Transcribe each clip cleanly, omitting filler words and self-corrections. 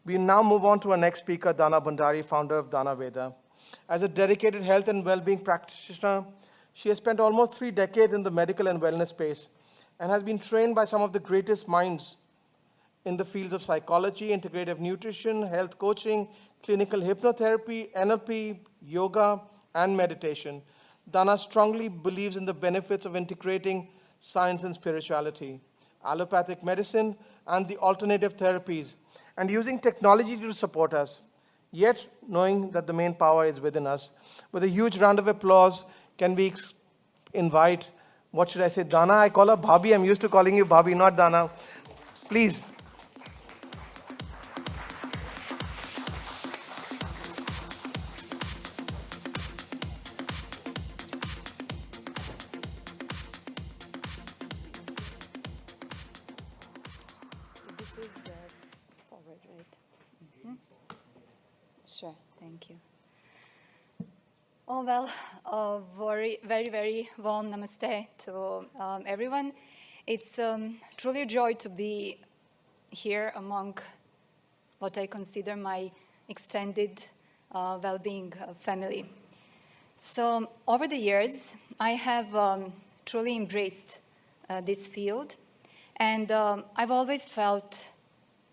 We now move on to our next speaker, Dana Bhandari, founder of Dana Veda. As a dedicated health and well-being practitioner, she has spent almost 3 decades in the medical and wellness space and has been trained by some of the greatest minds in the fields of psychology, integrative nutrition, health coaching, clinical hypnotherapy, NLP, yoga, and meditation. Dana strongly believes in the benefits of integrating science and spirituality, allopathic medicine, and the alternative therapies, and using technology to support us, yet knowing that the main power is within us. With a huge round of applause, can we invite, what should I say, Dana? I call her Bhabhi. I'm used to calling you Bhabhi, not Dana. Please. Forward, right? Mm-hmm. Sure, thank you. Oh, well, very warm namaste to everyone. It's truly a joy to be here among what I consider my extended well-being family. So over the years, I have truly embraced this field, and I've always felt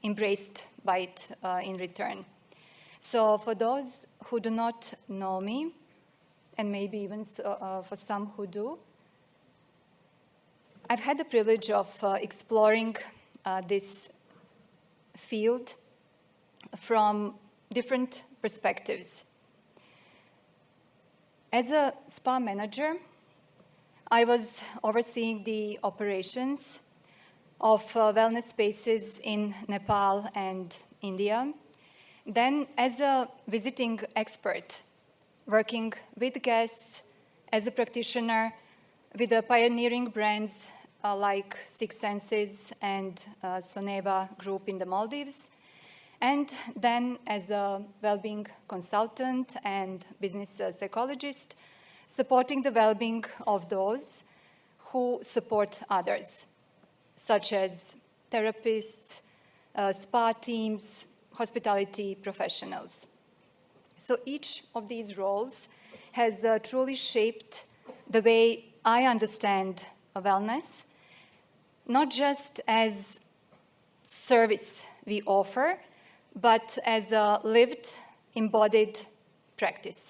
embraced by it in return. So for those who do not know me, and maybe even for some who do, I've had the privilege of exploring this field from different perspectives. As a spa manager, I was overseeing the operations of wellness spaces in Nepal and India. Then, as a visiting expert, working with guests, as a practitioner with the pioneering brands like Six Senses and Soneva Group in the Maldives, and then as a well-being consultant and business psychologist, supporting the well-being of those who support others, such as therapists, spa teams, hospitality professionals. So each of these roles has truly shaped the way I understand wellness, not just as service we offer, but as a lived, embodied practice.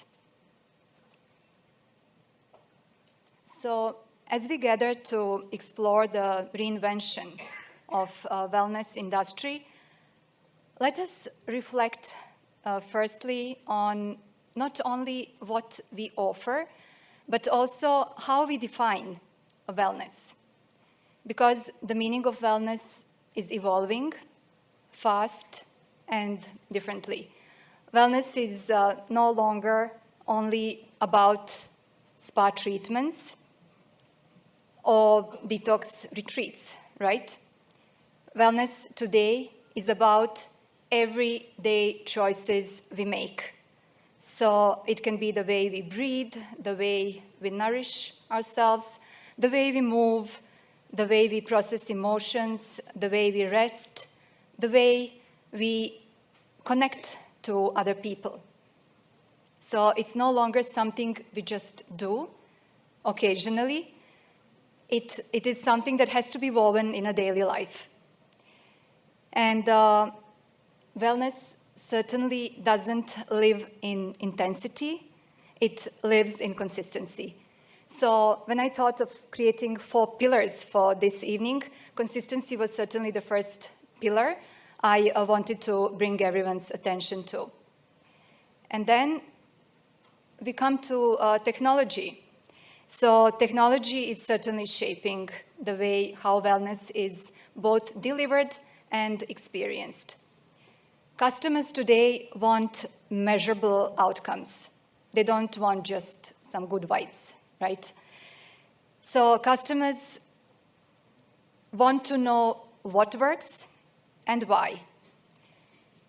So as we gather to explore the reinvention of wellness industry, let us reflect firstly on not only what we offer, but also how we define wellness. Because the meaning of wellness is evolving fast and differently. Wellness is no longer only about spa treatments or detox retreats, right? Wellness today is about everyday choices we make. So it can be the way we breathe, the way we nourish ourselves, the way we move, the way we process emotions, the way we rest, the way we connect to other people. So it's no longer something we just do occasionally. It is something that has to be woven in a daily life. And wellness certainly doesn't live in intensity. It lives in consistency. So when I thought of creating 4 pillars for this evening, consistency was certainly the first pillar I wanted to bring everyone's attention to. And then we come to technology. So technology is certainly shaping the way how wellness is both delivered and experienced. Customers today want measurable outcomes. They don't want just some good vibes, right? So customers want to know what works and why.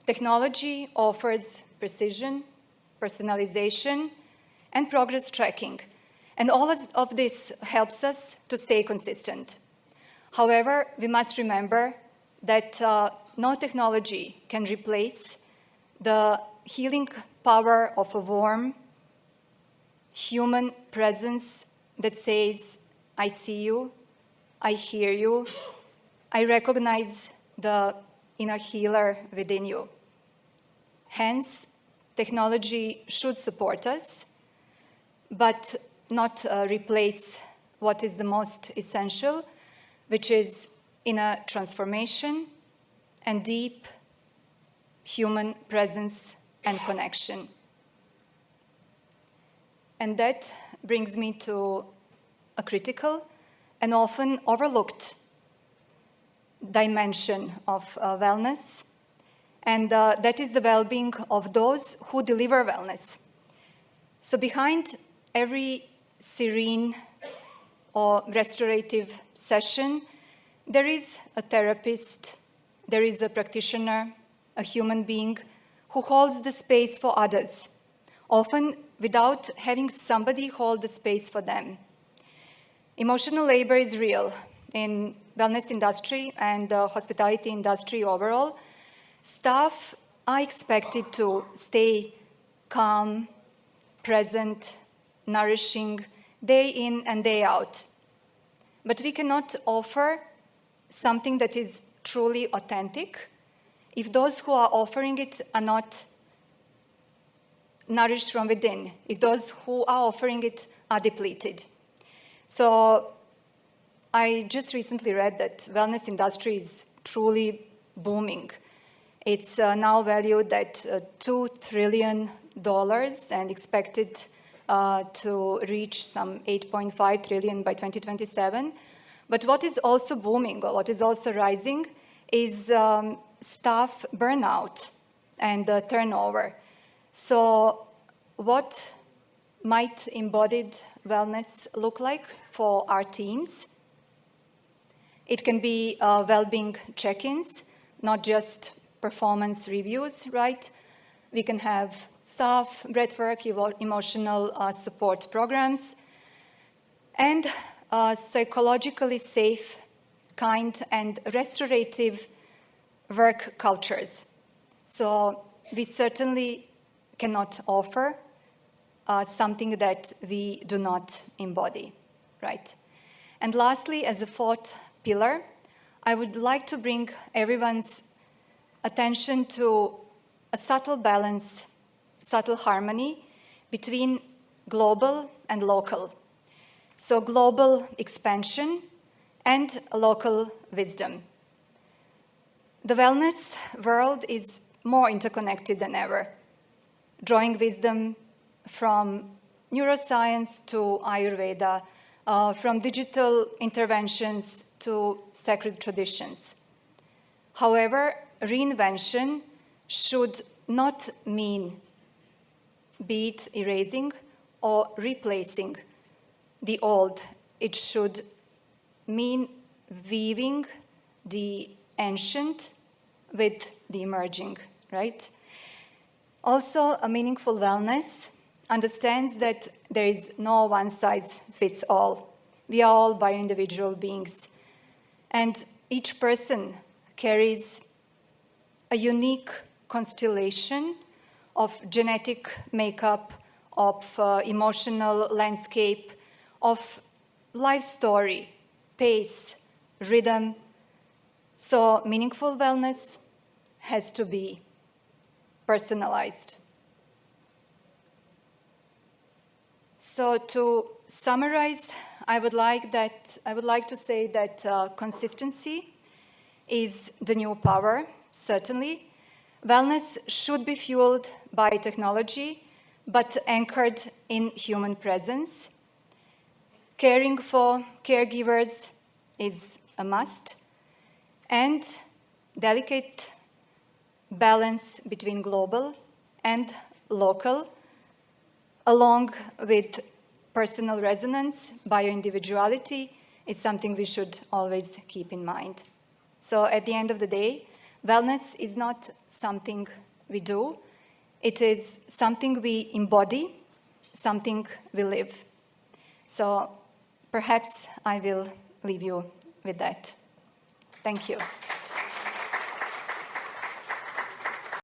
Technology offers precision, personalization, and progress tracking. And all of this helps us to stay consistent. However, we must remember that no technology can replace the healing power of a warm human presence that says, I see you, I hear you, I recognize the inner healer within you. Hence, technology should support us, but not replace what is the most essential, which is inner transformation and deep human presence and connection. And that brings me to a critical and often overlooked dimension of wellness, and that is the well-being of those who deliver wellness. So behind every serene or restorative session, there is a therapist, there is a practitioner, a human being who holds the space for others, often without having somebody hold the space for them. Emotional labor is real in wellness industry and the hospitality industry overall. Staff are expected to stay calm, present, nourishing, day in and day out. But we cannot offer something that is truly authentic if those who are offering it are not nourished from within, if those who are offering it are depleted. So I just recently read that wellness industry is truly booming. It's now valued at $2 trillion and expected to reach some 8.5 trillion by 2027. But what is also booming, or what is also rising, is staff burnout and turnover. So what might embodied wellness look like for our teams? It can be well-being check-ins, not just performance reviews, right? We can have staff, breathwork, emotional support programs, and psychologically safe, kind, and restorative work cultures. So we certainly cannot offer something that we do not embody, right? And lastly, as a fourth pillar, I would like to bring everyone's attention to a subtle balance, subtle harmony between global and local. So global expansion and local wisdom. The wellness world is more interconnected than ever, drawing wisdom from neuroscience to Ayurveda, from digital interventions to sacred traditions. However, reinvention should not mean be it erasing or replacing the old. It should mean weaving the ancient with the emerging, right? Also, a meaningful wellness understands that there is no one size fits all. We are all bio-individual beings, and each person carries a unique constellation of genetic makeup, of emotional landscape, of life story, pace, rhythm. So meaningful wellness has to be personalized. So to summarize, I would like to say that consistency is the new power, certainly. Wellness should be fueled by technology, but anchored in human presence. Caring for caregivers is a must, and delicate balance between global and local, along with personal resonance, bio-individuality, is something we should always keep in mind. So at the end of the day, wellness is not something we do, it is something we embody, something we live. So perhaps I will leave you with that. Thank you.